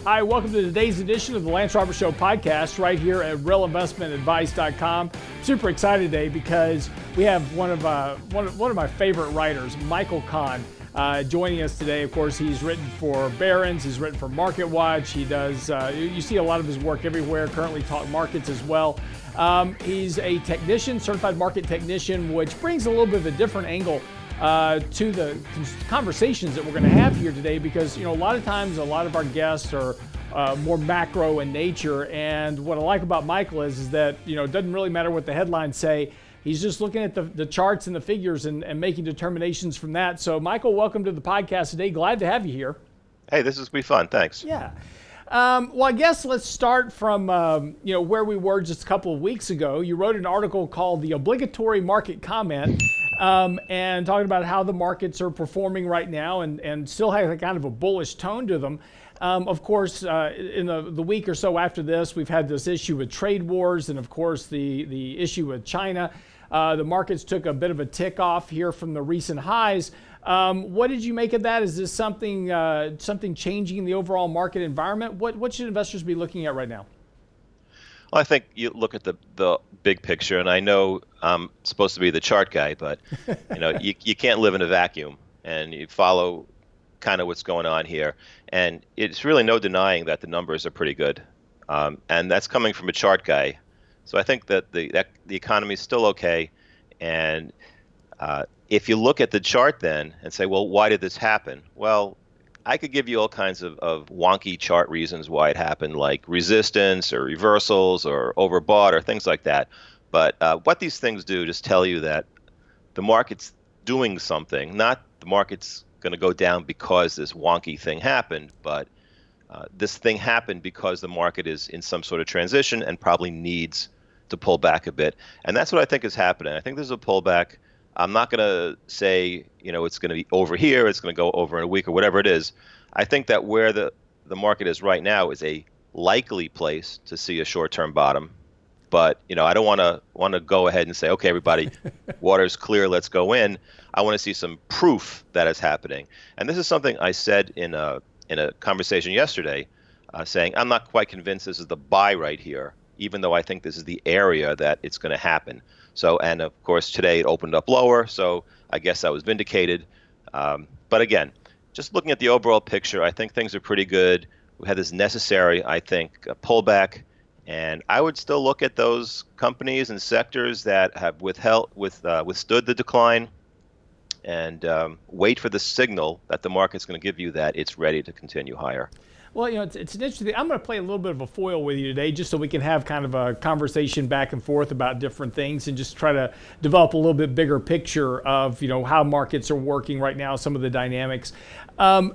Hi, welcome to today's edition of the Lance Roberts Show podcast right here at realinvestmentadvice.com. Super excited today because we have one of my favorite writers, Michael Kahn, joining us today. Of course, he's written for Barron's, he's written for Market Watch. He does, you see a lot of his work everywhere, currently talk markets as well. He's a technician, certified market technician, which brings a little bit of a different angle to the conversations that we're going to have here today, because a lot of times a lot of our guests are more macro in nature, and what I like about Michael is that it doesn't really matter what the headlines say. He's just looking at the charts and the figures and making determinations from that. So Michael, welcome to the podcast today. Glad to have you here. Hey, this is be fun. Thanks. Yeah. Well, I guess let's start from where we were just a couple of weeks ago. You wrote an article called "The Obligatory Market Comment," and talking about how the markets are performing right now, and still have a kind of a bullish tone to them. Of course, in the week or so after this, we've had this issue with trade wars, and of course the issue with China. The markets took a bit of a tick off here from the recent highs. What did you make of that? Is this something changing in the overall market environment? What should investors be looking at right now? Well, I think you look at the big picture, and I know I'm supposed to be the chart guy, but you can't live in a vacuum, and you follow kind of what's going on here. And it's really no denying that the numbers are pretty good, and that's coming from a chart guy. So I think that the economy is still okay, and if you look at the chart then and say, well, why did this happen? Well, I could give you all kinds of wonky chart reasons why it happened, like resistance or reversals or overbought or things like that. But what these things do just tell you that the market's doing something, not the market's going to go down because this wonky thing happened, but this thing happened because the market is in some sort of transition and probably needs to pull back a bit. And that's what I think is happening. I think there's a pullback. I'm not going to say, it's going to be over here, it's going to go over in a week or whatever it is. I think that where the market is right now is a likely place to see a short-term bottom. But, I don't want to go ahead and say, okay, everybody, water's clear, let's go in. I want to see some proof that is happening. And this is something I said in a conversation yesterday, saying I'm not quite convinced this is the buy right here, even though I think this is the area that it's going to happen. So, and of course, today it opened up lower, so I guess I was vindicated. But again, just looking at the overall picture, I think things are pretty good. We had this necessary, I think, pullback, and I would still look at those companies and sectors that have withstood the decline, and wait for the signal that the market's going to give you that it's ready to continue higher. Well, it's an interesting thing. I'm going to play a little bit of a foil with you today, just so we can have kind of a conversation back and forth about different things, and just try to develop a little bit bigger picture of how markets are working right now, some of the dynamics. One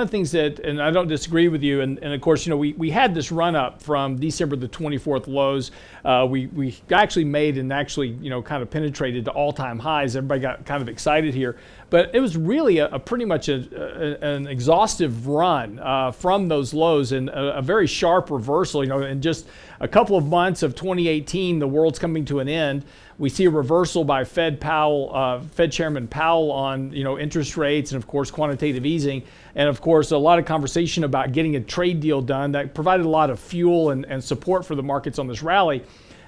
of the things that, and I don't disagree with you, and of course, we had this run up from December the 24th lows. We actually made and kind of penetrated to all-time highs. Everybody got kind of excited here, but it was really a pretty much an exhaustive run from those lows, and a very sharp reversal. In just a couple of months of 2018, the world's coming to an end. We see a reversal by Fed Chairman Powell on interest rates, and of course quantitative easing, and of course a lot of conversation about getting a trade deal done that provided a lot of fuel and support for the markets on this rally.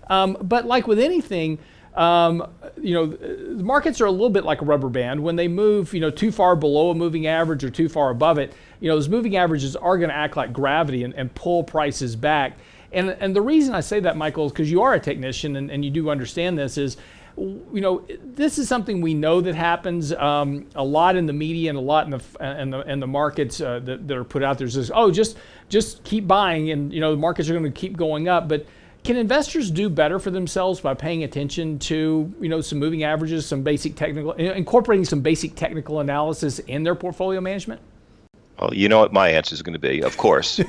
But like with anything, the markets are a little bit like a rubber band. When they move too far below a moving average or too far above it, those moving averages are going to act like gravity and pull prices back. And the reason I say that, Michael, is because you are a technician and you do understand this, is this is something we know that happens a lot in the media and a lot in the markets that are put out there. Just keep buying, and the markets are going to keep going up. But can investors do better for themselves by paying attention to some moving averages, some basic technical, incorporating some basic technical analysis in their portfolio management? Well, you know what my answer is going to be, of course.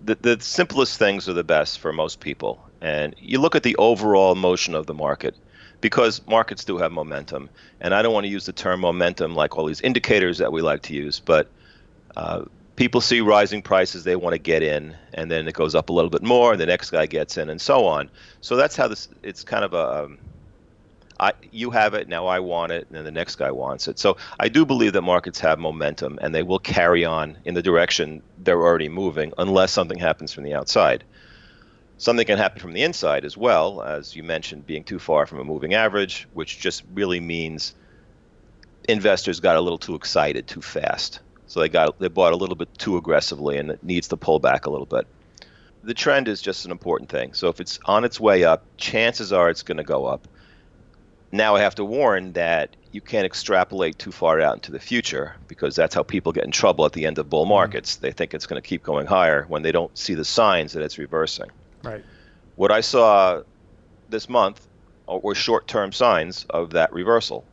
The simplest things are the best for most people. And you look at the overall motion of the market, because markets do have momentum. And I don't want to use the term momentum like all these indicators that we like to use, but people see rising prices, they want to get in, and then it goes up a little bit more, and the next guy gets in, and so on. So that's how it's kind of a you have it, now I want it, and then the next guy wants it. So I do believe that markets have momentum, and they will carry on in the direction they're already moving, unless something happens from the outside. Something can happen from the inside as well, as you mentioned, being too far from a moving average, which just really means investors got a little too excited too fast. So they bought a little bit too aggressively, and it needs to pull back a little bit. The trend is just an important thing. So if it's on its way up, chances are it's going to go up. Now I have to warn that you can't extrapolate too far out into the future, because that's how people get in trouble at the end of bull markets. They think it's going to keep going higher when they don't see the signs that it's reversing. Right. What I saw this month were short-term signs of that reversal.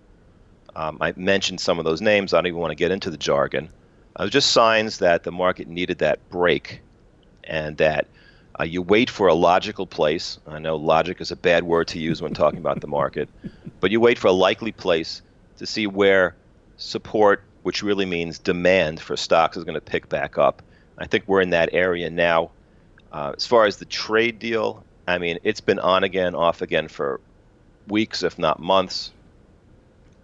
I mentioned some of those names. I don't even want to get into the jargon. Just signs that the market needed that break, and that you wait for a logical place. I know logic is a bad word to use when talking about the market, but you wait for a likely place to see where support, which really means demand for stocks, is going to pick back up. I think we're in that area now. As far as the trade deal, I mean, it's been on again, off again for weeks, if not months.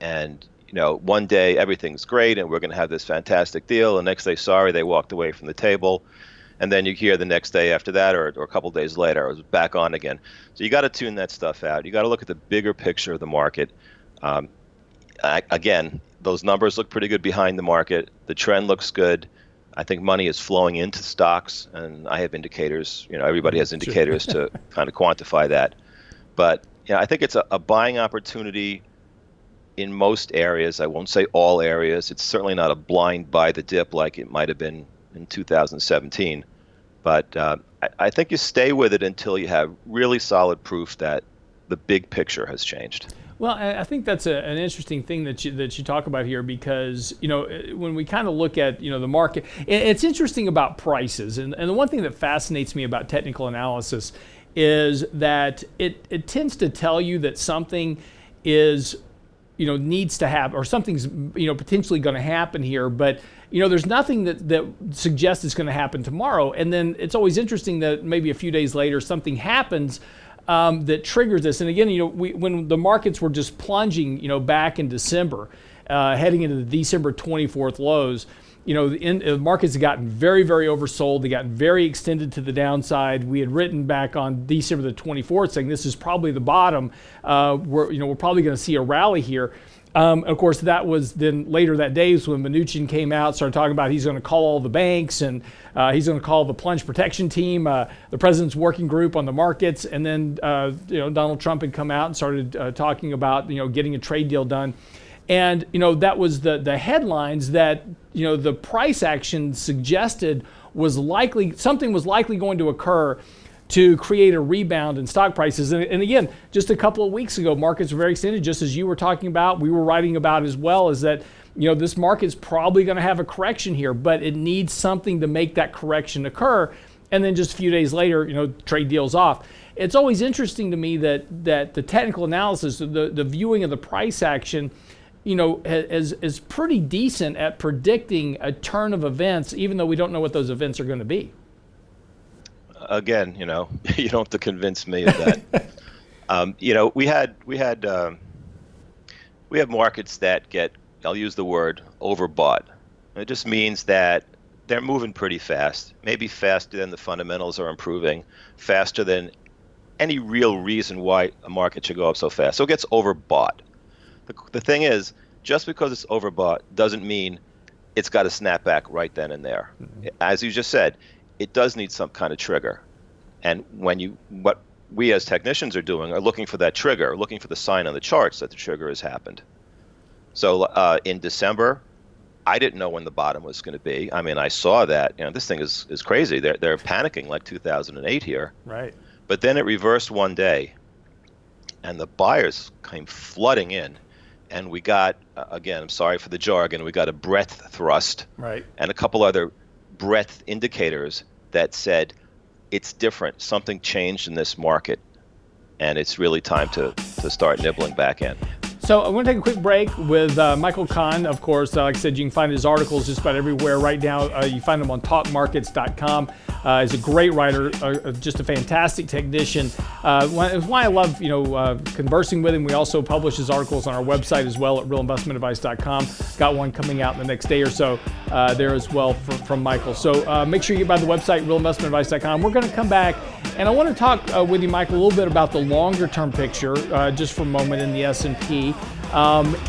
And, one day everything's great and we're going to have this fantastic deal. The next day, sorry, they walked away from the table. And then you hear the next day after that, or a couple days later, it was back on again. So you got to tune that stuff out. You got to look at the bigger picture of the market. Again, those numbers look pretty good behind the market. The trend looks good. I think money is flowing into stocks, and I have indicators. Everybody has indicators to kind of quantify that. But I think it's a buying opportunity in most areas. I won't say all areas. It's certainly not a blind buy the dip like it might have been in 2017. But I think you stay with it until you have really solid proof that the big picture has changed. Well, I think that's an interesting thing that you talk about here, because when we kind of look at the market, it's interesting about prices, and the one thing that fascinates me about technical analysis is that it tends to tell you that something is needs to happen, or something's potentially going to happen here, but there's nothing that suggests it's going to happen tomorrow. And then it's always interesting that maybe a few days later something happens that triggers this. And again, when the markets were just plunging, back in December, heading into the December 24th lows, the markets had gotten very, very oversold. They got very extended to the downside. We had written back on December the 24th saying this is probably the bottom. We're probably going to see a rally here. Of course, that was then later that day when Mnuchin came out, started talking about he's going to call all the banks, and he's going to call the plunge protection team, the president's working group on the markets. And then Donald Trump had come out and started talking about getting a trade deal done. And that was the headlines that the price action suggested something was likely going to occur to create a rebound in stock prices. And again, just a couple of weeks ago, markets were very extended, just as you were talking about, we were writing about as well, is that this market's probably going to have a correction here, but it needs something to make that correction occur. And then just a few days later, trade deals off. It's always interesting to me that the technical analysis, the viewing of the price action, is pretty decent at predicting a turn of events, even though we don't know what those events are going to be. Again, you don't have to convince me of that. We have markets that get, I'll use the word, overbought. It just means that they're moving pretty fast, maybe faster than the fundamentals are improving, faster than any real reason why a market should go up so fast. So it gets overbought. The thing is, just because it's overbought doesn't mean it's got to snap back right then and there. Mm-hmm. As you just said, it does need some kind of trigger. And what we as technicians are doing are looking for that trigger, looking for the sign on the charts that the trigger has happened. So in December, I didn't know when the bottom was going to be. I mean, I saw that, this thing is crazy. They're panicking like 2008 here. Right. But then it reversed one day, and the buyers came flooding in. And we got, again, I'm sorry for the jargon, we got a breadth thrust, right, and a couple other breadth indicators that said it's different. Something changed in this market, and it's really time to start nibbling back in. So I'm going to take a quick break with Michael Kahn. Of course, like I said, you can find his articles just about everywhere right now. You find them on talkmarkets.com. He's a great writer, just a fantastic technician. It's why I love, conversing with him. We also publish his articles on our website as well at realinvestmentadvice.com. Got one coming out in the next day or so there as well from Michael. So make sure you get by the website, realinvestmentadvice.com. We're going to come back, and I want to talk with you, Michael, a little bit about the longer-term picture, just for a moment in the S&P.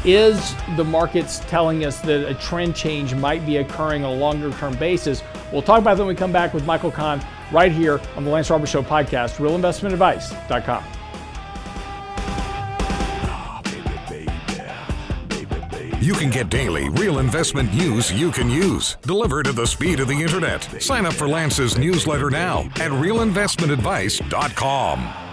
Is the markets telling us that a trend change might be occurring on a longer-term basis? We'll talk about that when we come back with Michael Kahn right here on the Lance Roberts Show podcast, realinvestmentadvice.com. You can get daily real investment news you can use, delivered at the speed of the internet. Sign up for Lance's newsletter now at realinvestmentadvice.com.